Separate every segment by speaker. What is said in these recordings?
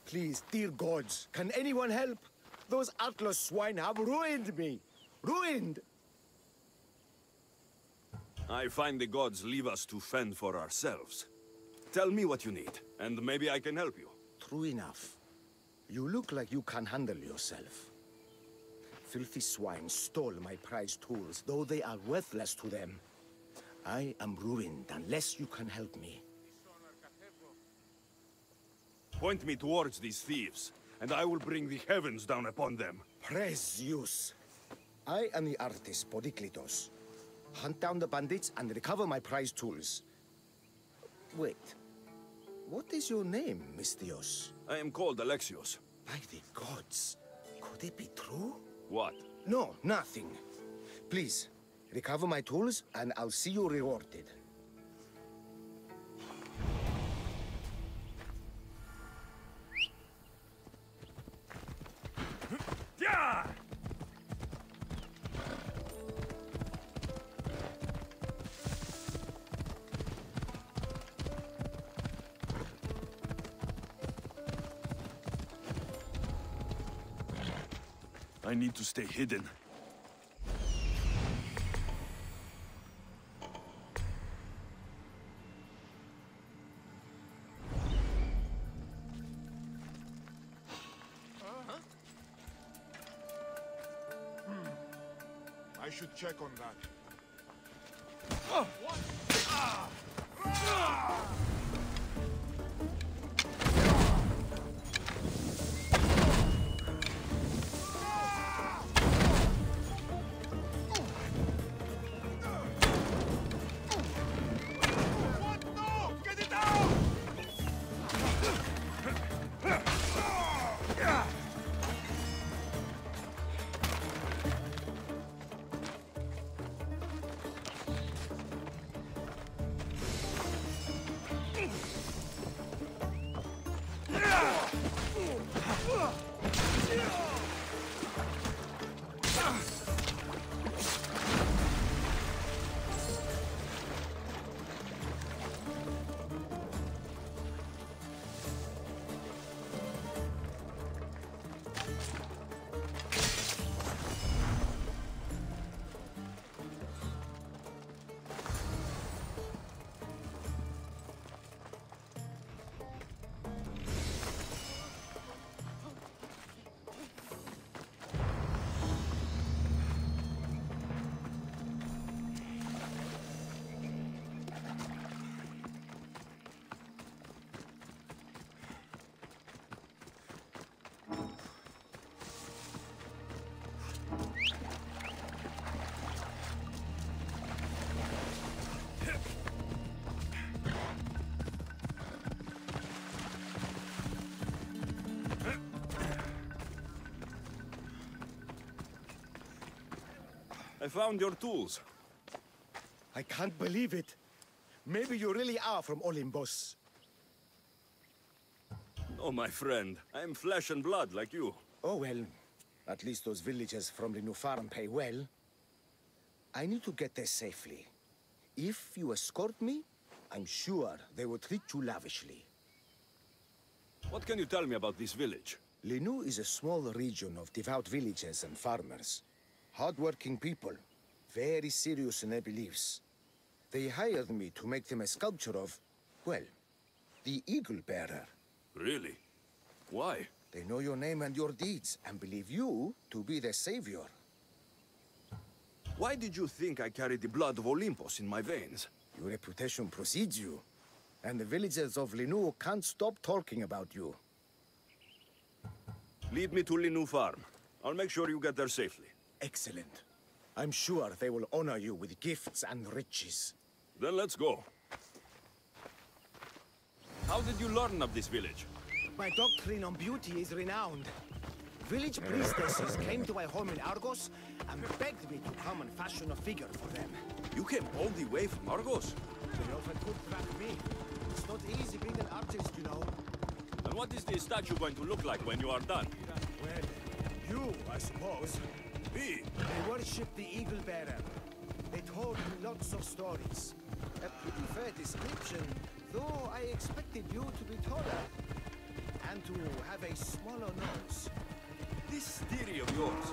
Speaker 1: Please, dear gods, can anyone help? Those Atlas swine have ruined me. Ruined!
Speaker 2: I find the gods leave us to fend for ourselves. Tell me what you need, and maybe I can help you.
Speaker 1: True enough. You look like you can handle yourself. Filthy swine stole my prized tools, though they are worthless to them. I am ruined unless you can help me.
Speaker 2: Point me towards these thieves, and I will bring the heavens down upon them.
Speaker 1: Praise Zeus. I am the artist Podiklitos. Hunt down the bandits and recover my prized tools. Wait. What is your name, Mystios?
Speaker 2: I am called Alexios.
Speaker 1: By the gods. Could it be true?
Speaker 2: What?
Speaker 1: No, nothing. Please, recover my tools and I'll see you rewarded.
Speaker 2: Yeah! I need to stay hidden.
Speaker 3: I should check on that.
Speaker 2: I found your tools.
Speaker 1: I can't believe it. Maybe you really are from Olympus.
Speaker 2: Oh, my friend. I am flesh and blood like you.
Speaker 1: Oh, well. At least those villagers from the new farm pay well. I need to get there safely. If you escort me, I'm sure they will treat you lavishly.
Speaker 2: What can you tell me about this village?
Speaker 1: Linu is a small region of devout villagers and farmers. Hard-working people, very serious in their beliefs. They hired me to make them a sculpture of, well, the Eagle Bearer.
Speaker 2: Really? Why?
Speaker 1: They know your name and your deeds, and believe you to be their savior.
Speaker 2: Why did you think I carried the blood of Olympus in my veins?
Speaker 1: Your reputation precedes you, and the villagers of Linu can't stop talking about you.
Speaker 2: Lead me to Linu Farm. I'll make sure you get there safely.
Speaker 1: Excellent. I'm sure they will honor you with gifts and riches.
Speaker 2: Then let's go. How did you learn of this village?
Speaker 1: My doctrine on beauty is renowned. Village priestesses came to my home in Argos and begged me to come and fashion a figure for them.
Speaker 2: You came all the way from Argos?
Speaker 1: They often could track me. It's not easy being an artist, you know.
Speaker 2: And what is this statue going to look like when you are done?
Speaker 1: Well, you, I suppose.
Speaker 2: Me?
Speaker 1: They worshipped the Eagle Bearer. They told me lots of stories. A pretty fair description, though I expected you to be taller. And to to have a smaller nose.
Speaker 2: This theory of yours,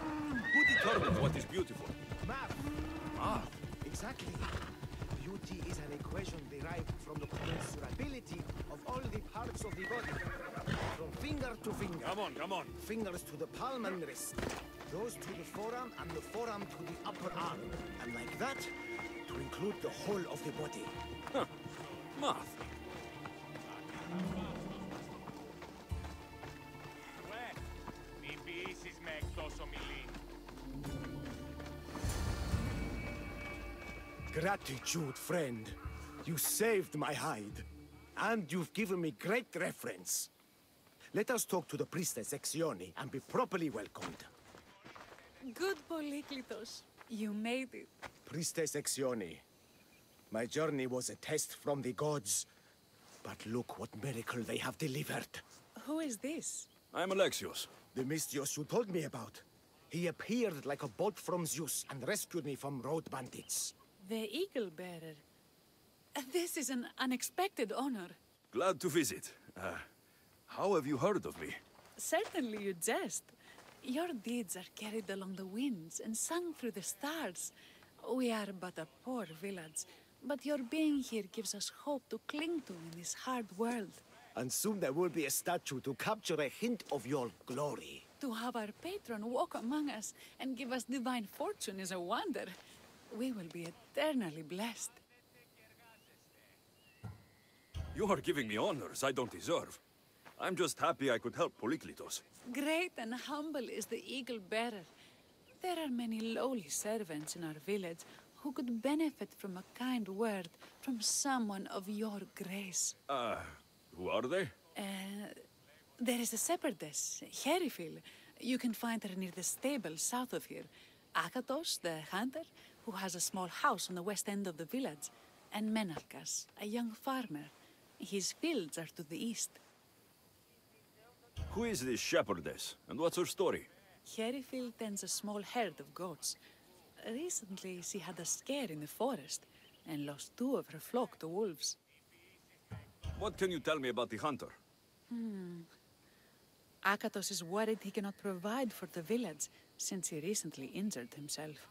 Speaker 2: who determines what is beautiful?
Speaker 1: Math.
Speaker 2: Math?
Speaker 1: Exactly. Beauty is an equation derived from the commensurability of all the parts of the body. From finger to finger.
Speaker 2: Come on.
Speaker 1: Fingers to the palm and wrist. Those to the forearm and the forearm to the upper arm. And like that, to include the whole of the body.
Speaker 2: Huh. Math.
Speaker 1: Gratitude, friend. You saved my hide. And you've given me great reference. Let us talk to the priestess Exioni and be properly welcomed.
Speaker 3: Good, Polyklitos. You made it.
Speaker 1: Priestess Exioni, my journey was a test from the gods. But look what miracle they have delivered.
Speaker 3: Who is this?
Speaker 2: I'm Alexios.
Speaker 1: The Mystios you told me about. He appeared like a bolt from Zeus and rescued me from road bandits.
Speaker 3: The Eagle Bearer. This is an unexpected honor.
Speaker 2: Glad to visit. How have you heard of me?
Speaker 3: Certainly you jest. Your deeds are carried along the winds and sung through the stars. We are but a poor village, but your being here gives us hope to cling to in this hard world.
Speaker 1: And soon there will be a statue to capture a hint of your glory.
Speaker 3: To have our patron walk among us and give us divine fortune is a wonder. We will be eternally blessed.
Speaker 2: You are giving me honors I don't deserve. I'm just happy I could help Polyklitos.
Speaker 3: Great and humble is the Eagle Bearer. There are many lowly servants in our village who could benefit from a kind word from someone of your grace.
Speaker 2: Who are they?
Speaker 3: There is a shepherdess, Herifil. You can find her near the stable south of here. Akatos, the hunter, who has a small house on the west end of the village. And Menalkas, a young farmer. His fields are to the east.
Speaker 2: Who is this shepherdess, and what's her story?
Speaker 3: Herifil tends a small herd of goats. Recently, she had a scare in the forest and lost 2 of her flock to wolves.
Speaker 2: What can you tell me about the hunter?
Speaker 3: Akatos is worried he cannot provide for the village since he recently injured himself.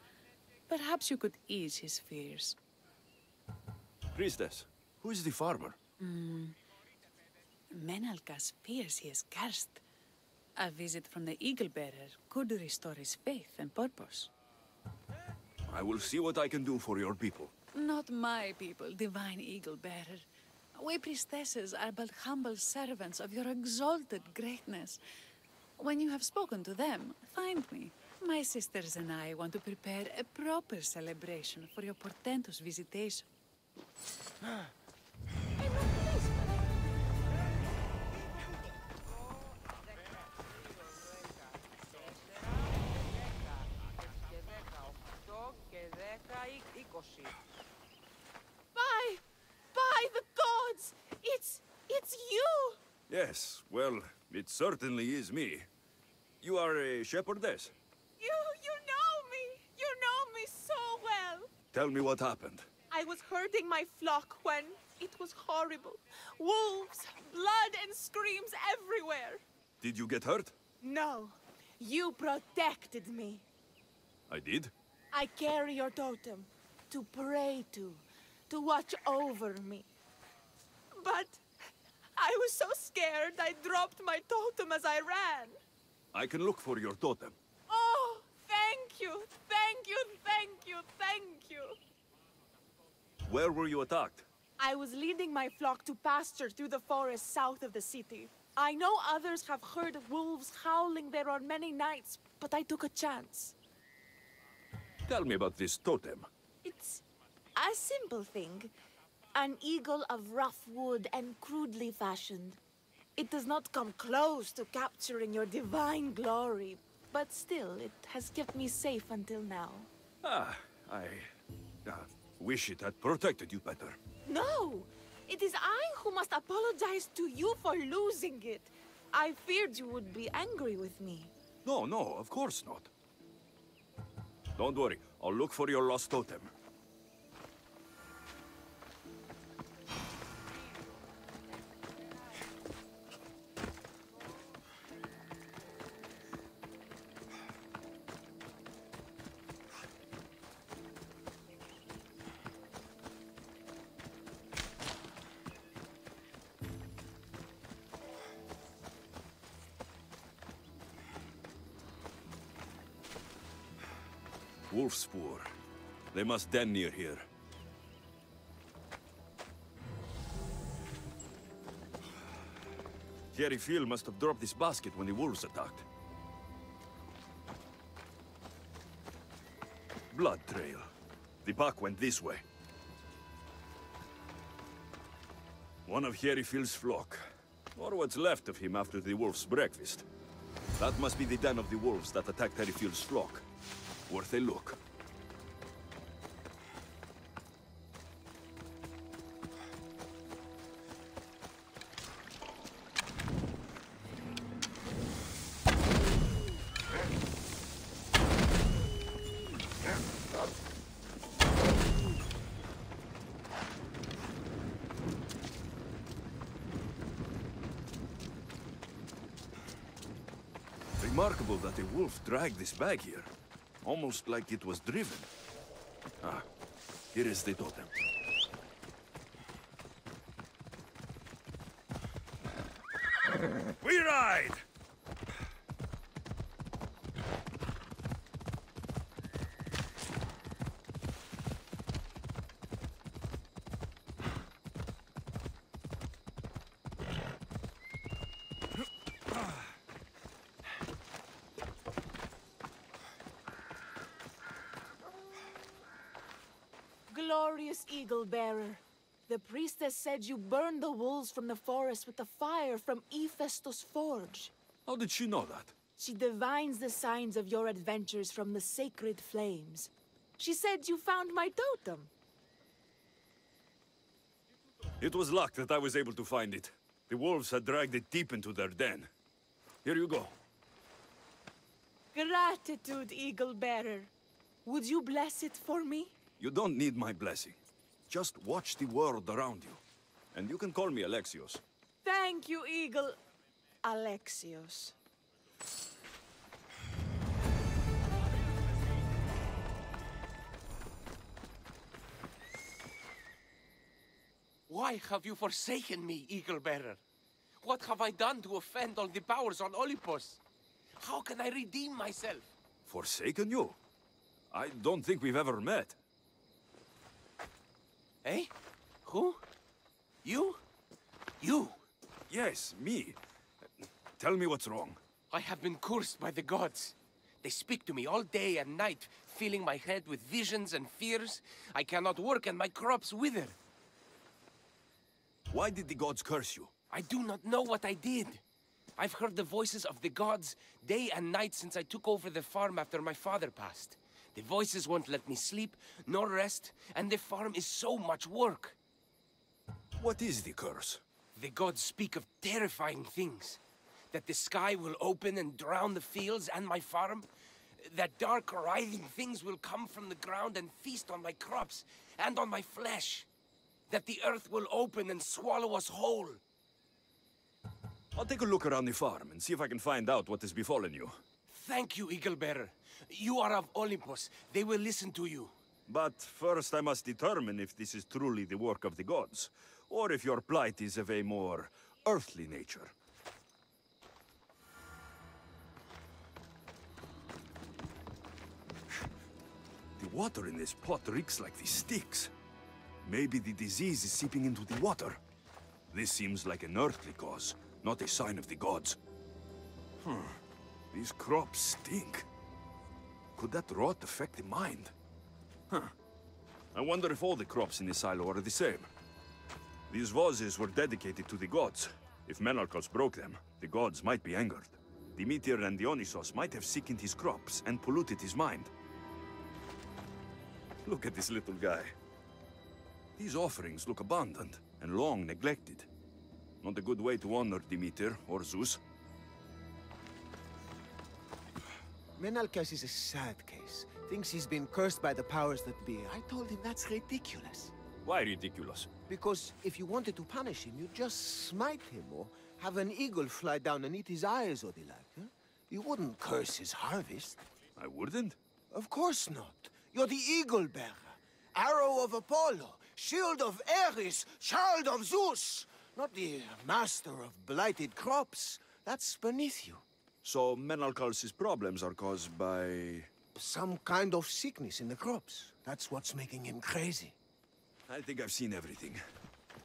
Speaker 3: Perhaps you could ease his fears.
Speaker 2: Priestess, who is the farmer?
Speaker 3: Menalkas fears he is cursed. A visit from the Eagle Bearer could restore his faith and purpose.
Speaker 2: I will see what I can do for your people.
Speaker 3: Not my people, divine Eagle Bearer. We priestesses are but humble servants of your exalted greatness. When you have spoken to them, find me. My sisters and I want to prepare a proper celebration for your portentous visitation.
Speaker 4: By the gods! It's you!
Speaker 2: Yes, well, it certainly is me. You are a shepherdess?
Speaker 4: You know me! You know me so well!
Speaker 2: Tell me what happened.
Speaker 4: I was herding my flock when it was horrible. Wolves, blood and screams everywhere.
Speaker 2: Did you get hurt?
Speaker 4: No, you protected me.
Speaker 2: I did?
Speaker 4: I carry your totem to pray to watch over me. But I was so scared I dropped my totem as I ran.
Speaker 2: I can look for your totem.
Speaker 4: Oh, thank you, thank you, thank you, thank you.
Speaker 2: Where were you attacked?
Speaker 4: I was leading my flock to pasture through the forest south of the city. I know others have heard wolves howling there on many nights, but I took a chance.
Speaker 2: Tell me about this totem.
Speaker 4: It's a simple thing. An eagle of rough wood and crudely fashioned. It does not come close to capturing your divine glory, but still, it has kept me safe until now.
Speaker 2: I wish it had protected you better.
Speaker 4: No! It is I who must apologize to you for losing it. I feared you would be angry with me.
Speaker 2: No, of course not. Don't worry, I'll look for your lost totem. wolf spoor. They must den near here. KIRIGANI must have dropped this basket when the wolves attacked. Blood trail. The pack went this way. One of KIRIGANI's flock. Or what's left of him after the wolf's breakfast. That must be the den of the wolves that attacked KIRIGANI's flock. Worth a look. Remarkable that a wolf dragged this bag here. Almost like it was driven. Ah, here is the totem. We ride!
Speaker 4: Glorious Eagle Bearer. The priestess said you burned the wolves from the forest with the fire from Hephaestus' forge.
Speaker 2: How did she know that?
Speaker 4: She divines the signs of your adventures from the sacred flames. She said you found my totem.
Speaker 2: It was luck that I was able to find it. The wolves had dragged it deep into their den. Here you go.
Speaker 4: Gratitude, Eagle Bearer. Would you bless it for me?
Speaker 2: You don't need my blessing. Just watch the world around you. And you can call me Alexios.
Speaker 4: Thank you, Eagle... Alexios.
Speaker 5: Why have you forsaken me, Eagle Bearer? What have I done to offend all the powers on Olympus? How can I redeem myself?
Speaker 2: Forsaken you? I don't think we've ever met.
Speaker 5: Eh? Who? You? You?
Speaker 2: Yes, me. Tell me what's wrong.
Speaker 5: I have been cursed by the gods. They speak to me all day and night, filling my head with visions and fears. I cannot work and my crops wither.
Speaker 2: Why did the gods curse you?
Speaker 5: I do not know what I did. I've heard the voices of the gods day and night since I took over the farm after my father passed. The voices won't let me sleep, nor rest, and the farm is so much work.
Speaker 2: What is the curse?
Speaker 5: The gods speak of terrifying things. That the sky will open and drown the fields and my farm. That dark, writhing things will come from the ground and feast on my crops and on my flesh. That the earth will open and swallow us whole.
Speaker 2: I'll take a look around the farm and see if I can find out what has befallen you.
Speaker 5: Thank you, Eagle Bearer. You are of Olympus. They will listen to you.
Speaker 2: But first I must determine if this is truly the work of the gods, or if your plight is of a more earthly nature. The water in this pot reeks like the sticks. Maybe the disease is seeping into the water. This seems like an earthly cause, not a sign of the gods. These crops stink. Could that rot affect the mind? I wonder if all the crops in this silo are the same. These vases were dedicated to the gods. If Menalcos broke them, the gods might be angered. Demeter and Dionysos might have sickened his crops and polluted his mind. Look at this little guy. These offerings look abandoned and long neglected. Not a good way to honor Demeter or Zeus.
Speaker 6: Menalcas is a sad case. Thinks he's been cursed by the powers that be. I told him that's ridiculous.
Speaker 2: Why ridiculous?
Speaker 6: Because if you wanted to punish him, you'd just smite him or have an eagle fly down and eat his eyes or the like. Huh? You wouldn't curse his harvest.
Speaker 2: I wouldn't?
Speaker 6: Of course not. You're the eagle bearer. Arrow of Apollo, shield of Ares, child of Zeus. Not the master of blighted crops. That's beneath you.
Speaker 2: So Menalcal's problems are caused by
Speaker 6: some kind of sickness in the crops. That's what's making him crazy.
Speaker 2: I think I've seen everything.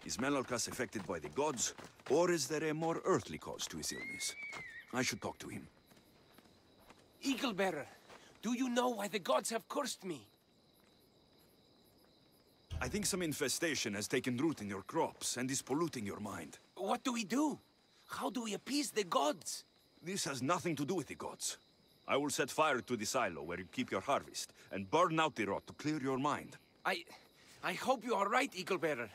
Speaker 2: Is Menalcas affected by the gods, or is there a more earthly cause to his illness? I should talk to him.
Speaker 5: Eagle Bearer, do you know why the gods have cursed me?
Speaker 2: I think some infestation has taken root in your crops and is polluting your mind.
Speaker 5: What do we do? How do we appease the gods?
Speaker 2: This has nothing to do with the gods. I will set fire to the silo where you keep your harvest, and burn out the rot to clear your mind.
Speaker 5: I hope you are right, Eagle Bearer.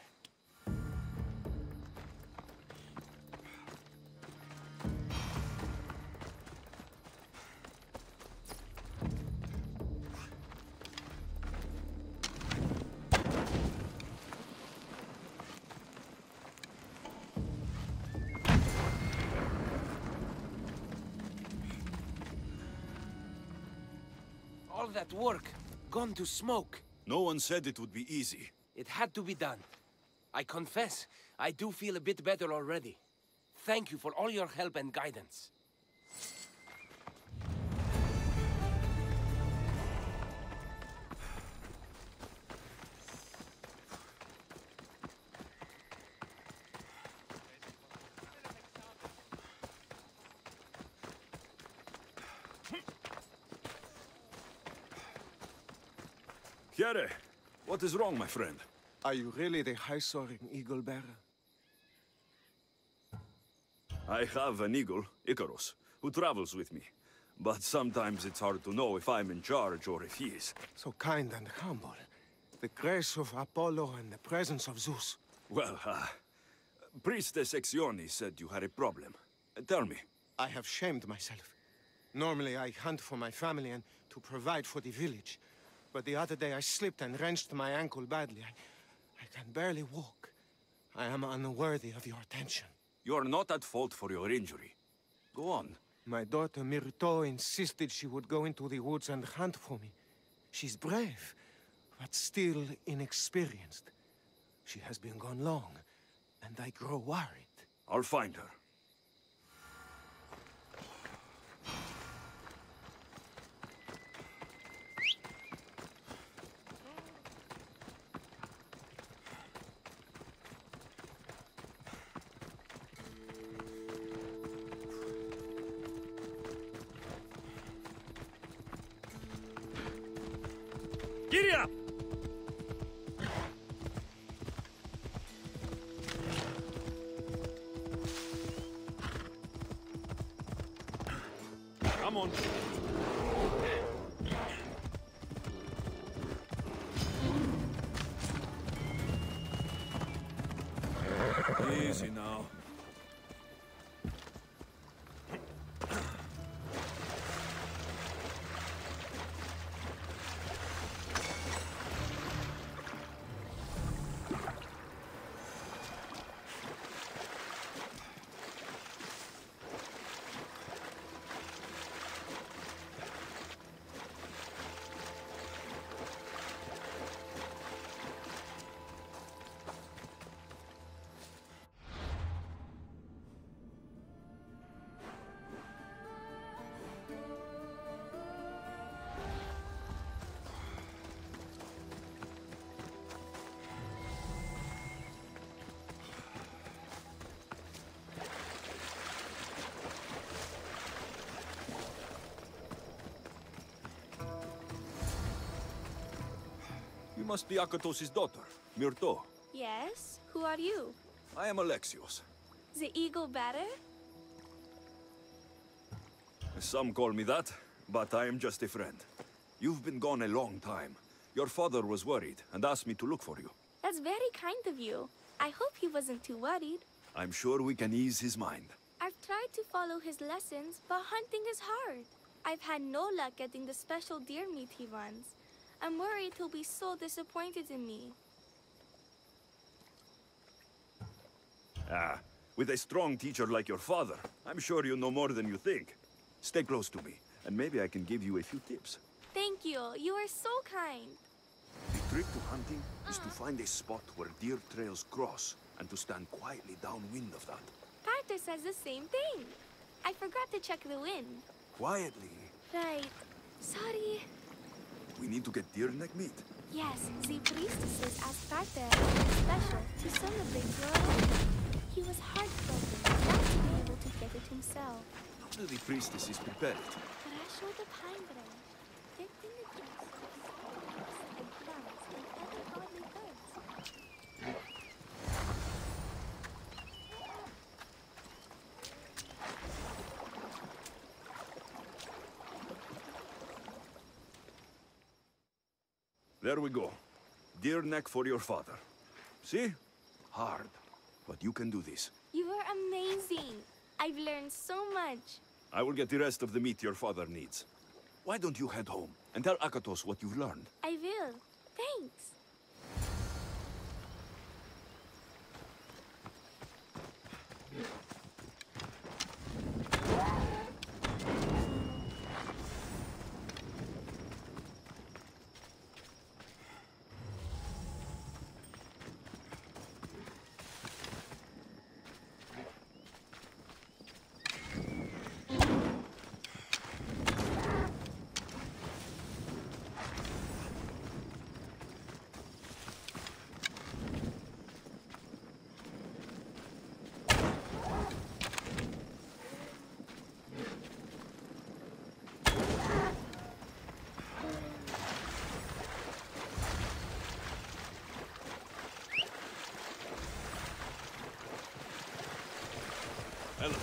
Speaker 5: All that work, gone to smoke.
Speaker 2: No one said it would be easy.
Speaker 5: It had to be done. I confess, I do feel a bit better already. Thank you for all your help and guidance.
Speaker 2: Kiri, what is wrong, my friend?
Speaker 6: Are you really the high-soaring eagle bearer?
Speaker 2: I have an eagle, Icarus, who travels with me. But sometimes it's hard to know if I'm in charge or if he is.
Speaker 6: So kind and humble. The grace of Apollo and the presence of Zeus.
Speaker 2: Well, Priestess Exione said you had a problem. Tell me.
Speaker 6: I have shamed myself. Normally I hunt for my family and to provide for the village. But the other day I slipped and wrenched my ankle badly. I can barely walk. I am unworthy of your attention.
Speaker 2: You are not at fault for your injury. Go on.
Speaker 6: My daughter Myrto insisted she would go into the woods and hunt for me. She's brave, but still inexperienced. She has been gone long, and I grow worried.
Speaker 2: I'll find her.
Speaker 7: Giddy up! Come on. Easy now.
Speaker 2: You must be Akatos' daughter, Myrto.
Speaker 8: Yes? Who are you?
Speaker 2: I am Alexios.
Speaker 8: The eagle bearer?
Speaker 2: Some call me that, but I am just a friend. You've been gone a long time. Your father was worried and asked me to look for you.
Speaker 8: That's very kind of you. I hope he wasn't too worried.
Speaker 2: I'm sure we can ease his mind.
Speaker 8: I've tried to follow his lessons, but hunting is hard. I've had no luck getting the special deer meat he runs. I'm worried he'll be so disappointed in me.
Speaker 2: With a strong teacher like your father, I'm sure you know more than you think. Stay close to me, and maybe I can give you a few tips.
Speaker 8: Thank you. You are so kind.
Speaker 2: The trick to hunting is to find a spot where deer trails cross, and to stand quietly downwind of that.
Speaker 8: Carter says the same thing. I forgot to check the wind.
Speaker 2: Quietly.
Speaker 8: Right. Sorry.
Speaker 2: We need to get deer neck meat.
Speaker 8: Yes, the priestesses asked Pater something special to celebrate your arrival. He was heartbroken not to be able to get it himself.
Speaker 2: How do the priestesses prepare it?
Speaker 8: Fresh with the pine branch, dipped in the juice of flowers and plants and other godly birds.
Speaker 2: There we go. Deer neck for your father. See? Hard. But you can do this.
Speaker 8: You are amazing. I've learned so much.
Speaker 2: I will get the rest of the meat your father needs. Why don't you head home and tell Akatos what you've learned?
Speaker 8: I will. Thanks.
Speaker 2: Hello.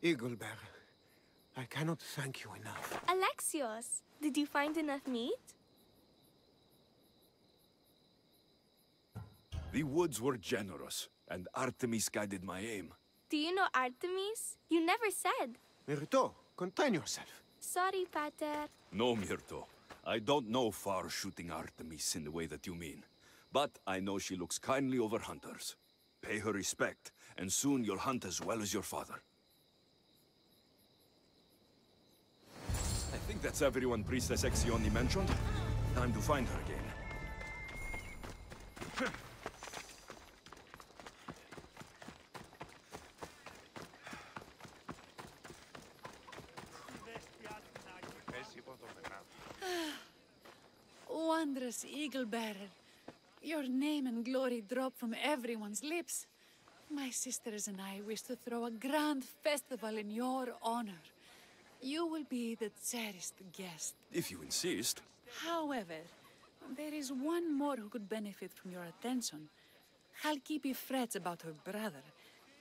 Speaker 6: Eaglebearer, I cannot thank you enough.
Speaker 8: Alexios, did you find enough meat?
Speaker 2: The woods were generous, and Artemis guided my aim.
Speaker 8: Do you know Artemis? You never said.
Speaker 6: Myrto, contain yourself.
Speaker 8: Sorry, Pater.
Speaker 2: No, Myrto. I don't know far-shooting Artemis in the way that you mean. But I know she looks kindly over hunters. Pay her respect, and soon you'll hunt as well as your father. I think that's everyone Priestess Exioni mentioned. Time to find her again.
Speaker 3: Wondrous Eagle Bearer. Your name and glory drop from everyone's lips. My sisters and I wish to throw a grand festival in your honor. You will be the cherished guest.
Speaker 2: If you insist.
Speaker 3: However, there is one more who could benefit from your attention. Halkipi frets about her brother.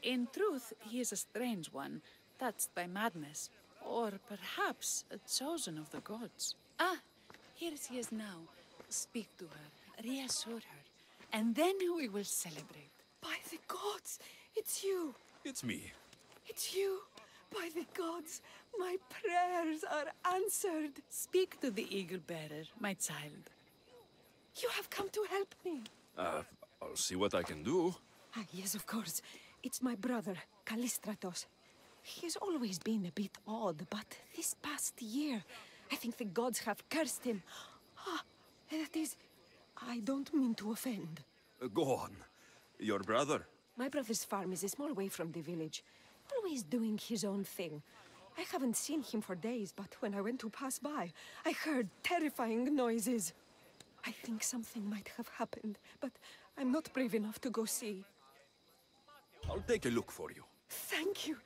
Speaker 3: In truth, he is a strange one, touched by madness. Or perhaps a chosen of the gods. Ah, here she is now. Speak to her, reassure her, and then we will celebrate.
Speaker 9: By the gods, it's you.
Speaker 2: It's me.
Speaker 9: It's you. By the gods, my prayers are answered.
Speaker 3: Speak to the Eagle Bearer, my child.
Speaker 9: You have come to help me.
Speaker 2: I'll see what I can do.
Speaker 9: Ah, yes, of course. It's my brother, Callistratos. He's always been a bit odd, but this past year, I think the gods have cursed him. Ah, that is... I don't mean to offend.
Speaker 2: Go on. Your brother?
Speaker 9: My brother's farm is a small way from the village. Always doing his own thing. I haven't seen him for days, but when I went to pass by, I heard terrifying noises. I think something might have happened, but I'm not brave enough to go see.
Speaker 2: I'll take a look for you.
Speaker 9: Thank you.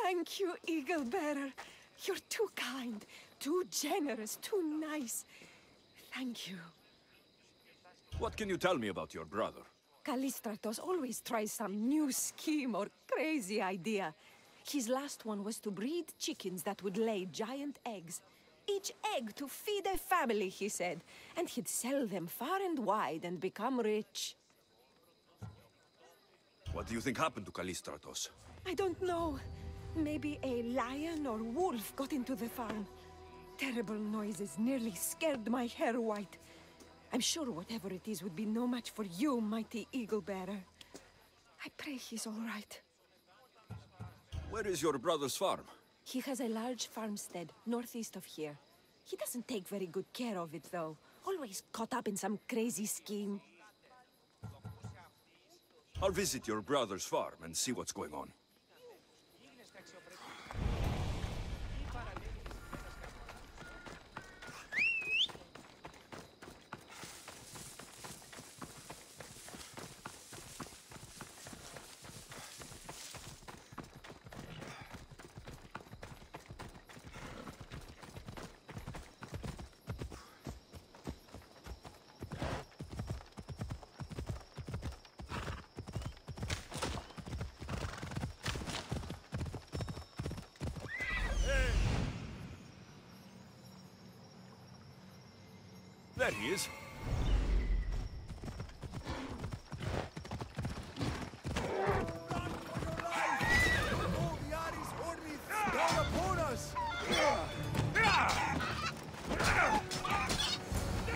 Speaker 9: Thank you, Eagle Bearer. You're too kind, too generous, too nice. Thank you.
Speaker 2: What can you tell me about your brother?
Speaker 9: Callistratos always tries some new scheme or crazy idea. His last one was to breed chickens that would lay giant eggs. Each egg to feed a family, he said. And he'd sell them far and wide and become rich.
Speaker 2: What do you think happened to Callistratos?
Speaker 9: I don't know. Maybe a lion or wolf got into the farm. Terrible noises nearly scared my hair white. I'm sure whatever it is would be no match for you, mighty eagle bearer. I pray he's all right.
Speaker 2: Where is your brother's farm?
Speaker 9: He has a large farmstead northeast of here. He doesn't take very good care of it, though. Always caught up in some crazy scheme.
Speaker 2: I'll visit your brother's farm and see what's going on. There he is.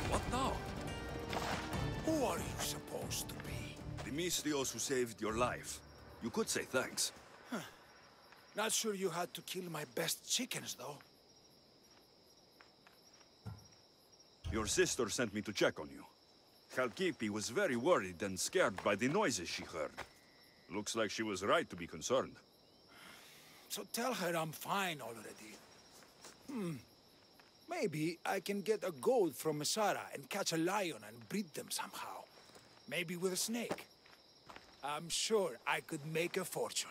Speaker 2: What now?
Speaker 10: Who are you supposed to be?
Speaker 2: The Mystios who saved your life. You could say thanks.
Speaker 10: Not sure you had to kill my best chickens, though.
Speaker 2: Your sister sent me to check on you. Khalkipi was very worried and scared by the noises she heard. Looks like she was right to be concerned.
Speaker 10: So tell her I'm fine already. Maybe I can get a goat from Mesara and catch a lion and breed them somehow. Maybe with a snake. I'm sure I could make a fortune.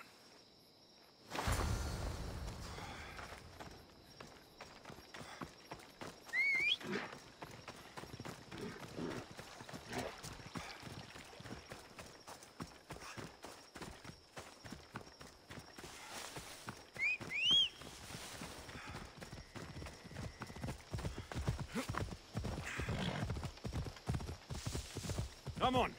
Speaker 7: Come on.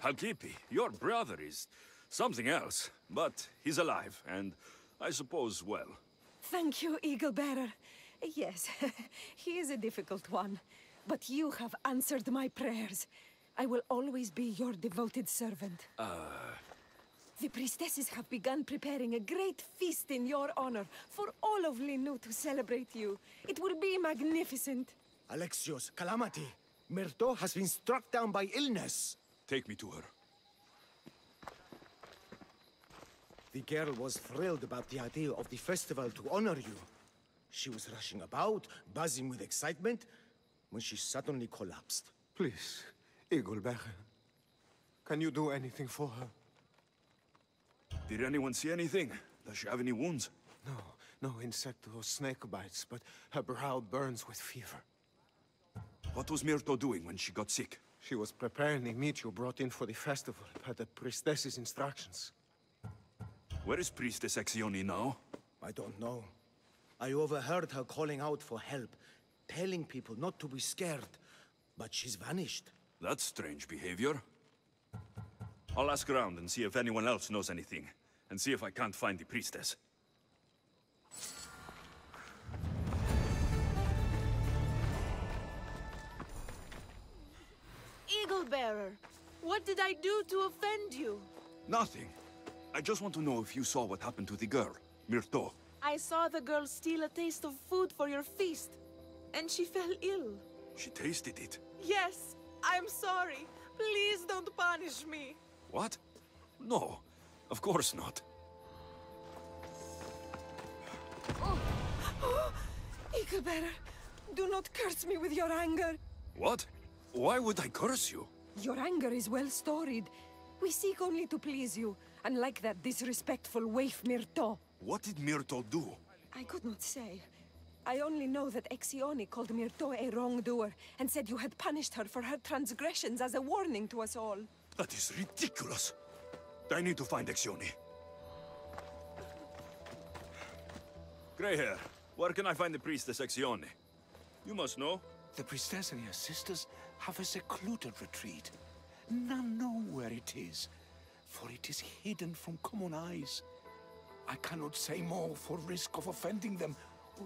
Speaker 2: Khalkipi, your brother is something else, but he's alive, and I suppose well.
Speaker 9: Thank you, Eagle Bearer. Yes, he is a difficult one, but you have answered my prayers. I will always be your devoted servant. The priestesses have begun preparing a great feast in your honor for all of Linu to celebrate you. It will be magnificent.
Speaker 1: Alexios, calamity. Myrto has been struck down by illness.
Speaker 2: Take me to her.
Speaker 1: The girl was thrilled about the idea of the festival to honor you. She was rushing about, buzzing with excitement, when she suddenly collapsed.
Speaker 6: Please, Eagle Bearer. Can you do anything for her?
Speaker 2: Did anyone see anything? Does she have any wounds?
Speaker 6: No insect or snake bites, but her brow burns with fever.
Speaker 2: What was Myrto doing when she got sick?
Speaker 6: She was preparing the meat you brought in for the festival, per the priestess's instructions.
Speaker 2: Where is Priestess Exioni now?
Speaker 1: I don't know. I overheard her calling out for help, telling people not to be scared, but she's vanished.
Speaker 2: That's strange behavior. I'll ask around and see if anyone else knows anything, and see if I can't find the priestess.
Speaker 4: Eagle Bearer, what did I do to offend you?
Speaker 2: Nothing. I just want to know if you saw what happened to the girl, Myrto.
Speaker 4: I saw the girl steal a taste of food for your feast, and she fell ill.
Speaker 2: She tasted it.
Speaker 4: Yes, I'm sorry. Please don't punish me.
Speaker 2: What? No, of course not.
Speaker 9: Eagle Bearer, do not curse me with your anger.
Speaker 2: What? Why would I curse you?
Speaker 9: Your anger is well storied. We seek only to please you, unlike that disrespectful waif Myrto.
Speaker 2: What did Myrto do?
Speaker 9: I could not say. I only know that Exione called Myrto a wrongdoer and said you had punished her for her transgressions as a warning to us all.
Speaker 2: That is ridiculous. I need to find Exione. Grey hair, where can I find the priestess Exione? You must know.
Speaker 11: The priestess and her sisters have a secluded retreat. None know where it is, for it is hidden from common eyes. I cannot say more for risk of offending them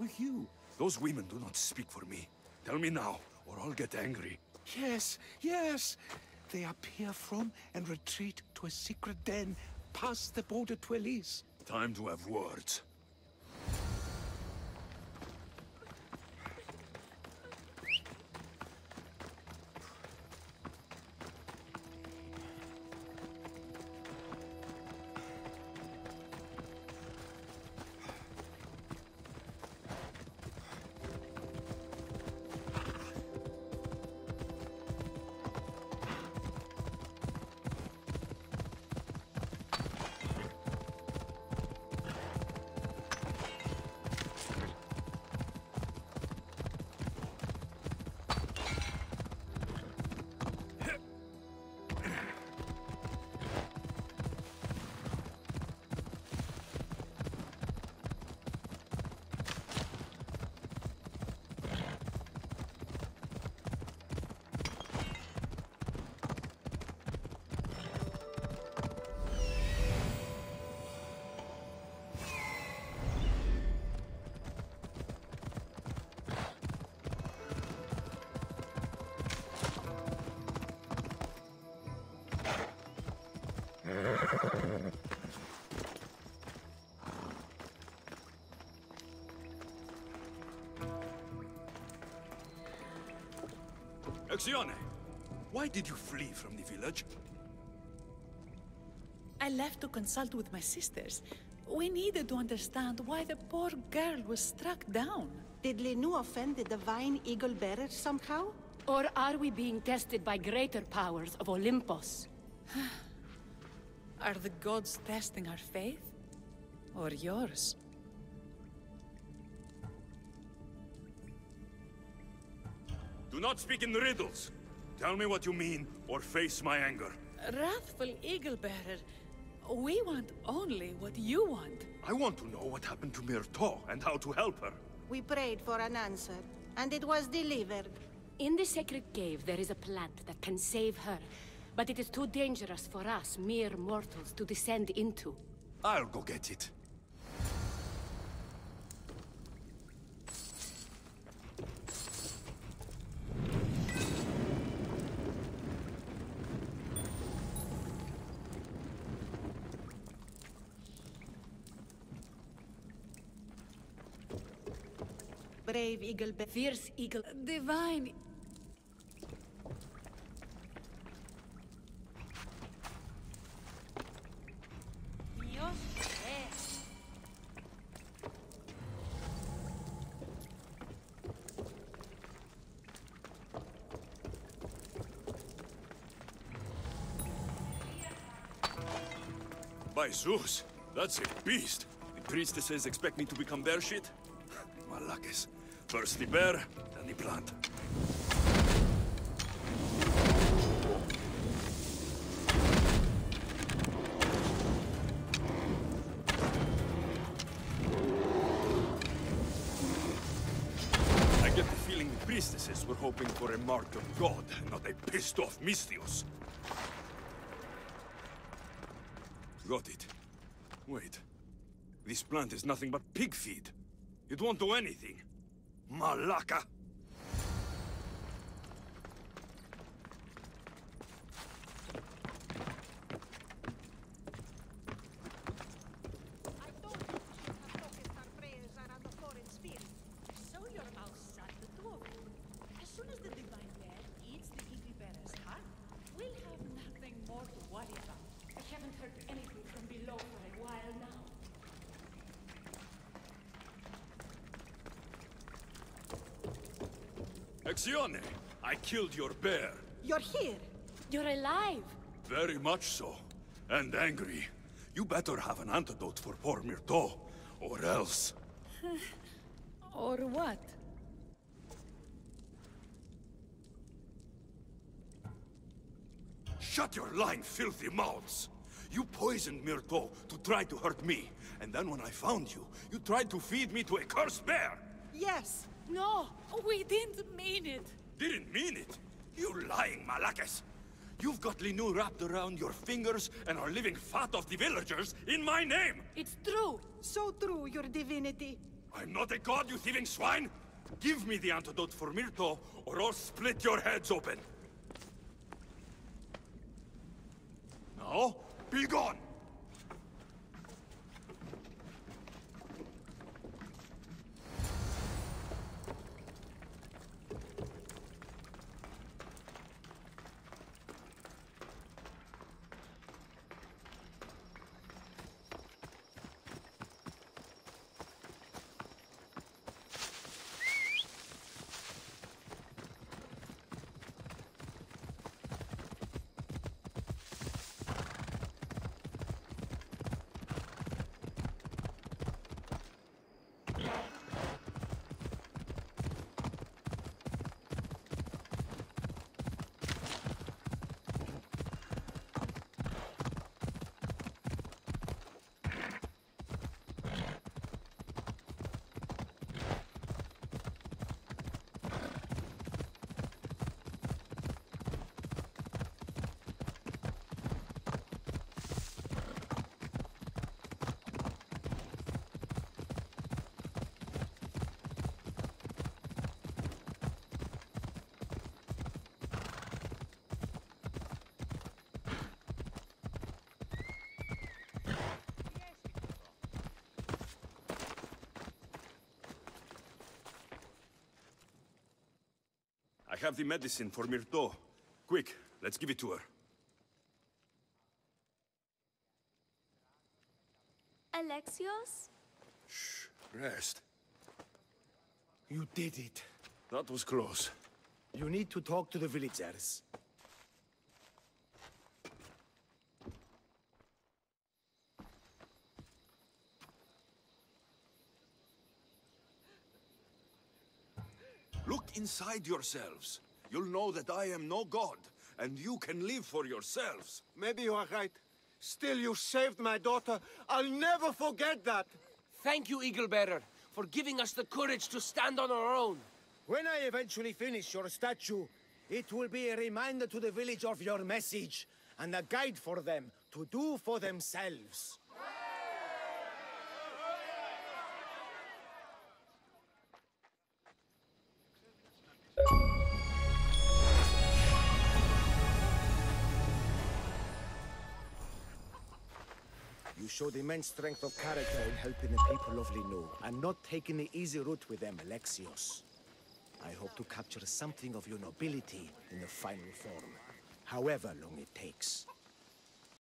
Speaker 11: or you.
Speaker 2: Those women do not speak for me. Tell me now, or I'll get angry.
Speaker 11: Yes, yes. They appear from and retreat to a secret den past the border to Elise.
Speaker 2: Time to have words. Exione, why did you flee from the village?
Speaker 3: I left to consult with my sisters. We needed to understand why the poor girl was struck down.
Speaker 12: Did Lenu offend the divine eagle bearer somehow?
Speaker 13: Or are we being tested by greater powers of Olympus?
Speaker 3: Are the gods testing our faith? Or yours?
Speaker 2: Do not speak in riddles. Tell me what you mean, or face my anger.
Speaker 3: Wrathful eagle bearer, we want only what you want.
Speaker 2: I want to know what happened to Myrto and how to help her.
Speaker 12: We prayed for an answer, and it was delivered.
Speaker 13: In the sacred cave, there is a plant that can save her, but it is too dangerous for us, mere mortals, to descend into.
Speaker 2: I'll go get it.
Speaker 12: Brave eagle bearer.
Speaker 13: Fierce eagle.
Speaker 3: Divine.
Speaker 2: By Zeus, that's a beast. The priestesses expect me to become bear shit? Malakis. First the bear, then the plant. I get the feeling the priestesses were hoping for a mark of God, not a pissed-off Mystios. Got it. Wait. This plant is nothing but pig feed. It won't do anything. Malaka! Exione, I killed your bear.
Speaker 12: You're here.
Speaker 13: You're alive.
Speaker 2: Very much so. And angry. You better have an antidote for poor Myrto, or else.
Speaker 3: Or what?
Speaker 2: Shut your lying, filthy mouths! You poisoned Myrto to try to hurt me, and then when I found you, you tried to feed me to a cursed bear!
Speaker 12: Yes.
Speaker 3: No, we didn't mean it.
Speaker 2: Didn't mean it? You lying Malakes! You've got Linu wrapped around your fingers and are living fat off the villagers in my name!
Speaker 3: It's true.
Speaker 12: So true, your divinity.
Speaker 2: I'm not a god, you thieving swine! Give me the antidote for Myrto, or I'll split your heads open! Now, be gone! I have the medicine for Myrto. Quick, let's give it to her.
Speaker 8: Alexios?
Speaker 2: Shh, rest.
Speaker 1: You did it.
Speaker 2: That was close.
Speaker 1: You need to talk to the villagers.
Speaker 2: Look inside yourselves. You'll know that I am no god, and you can live for yourselves.
Speaker 6: Maybe you are right. Still, you saved my daughter. I'll never forget that.
Speaker 5: Thank you, Eagle Bearer, for giving us the courage to stand on our own.
Speaker 1: When I eventually finish your statue, it will be a reminder to the village of your message, and a guide for them to do for themselves. You showed immense strength of character in helping the people of Linu, and not taking the easy route with them, Alexios. I hope to capture something of your nobility in the final form, however long it takes.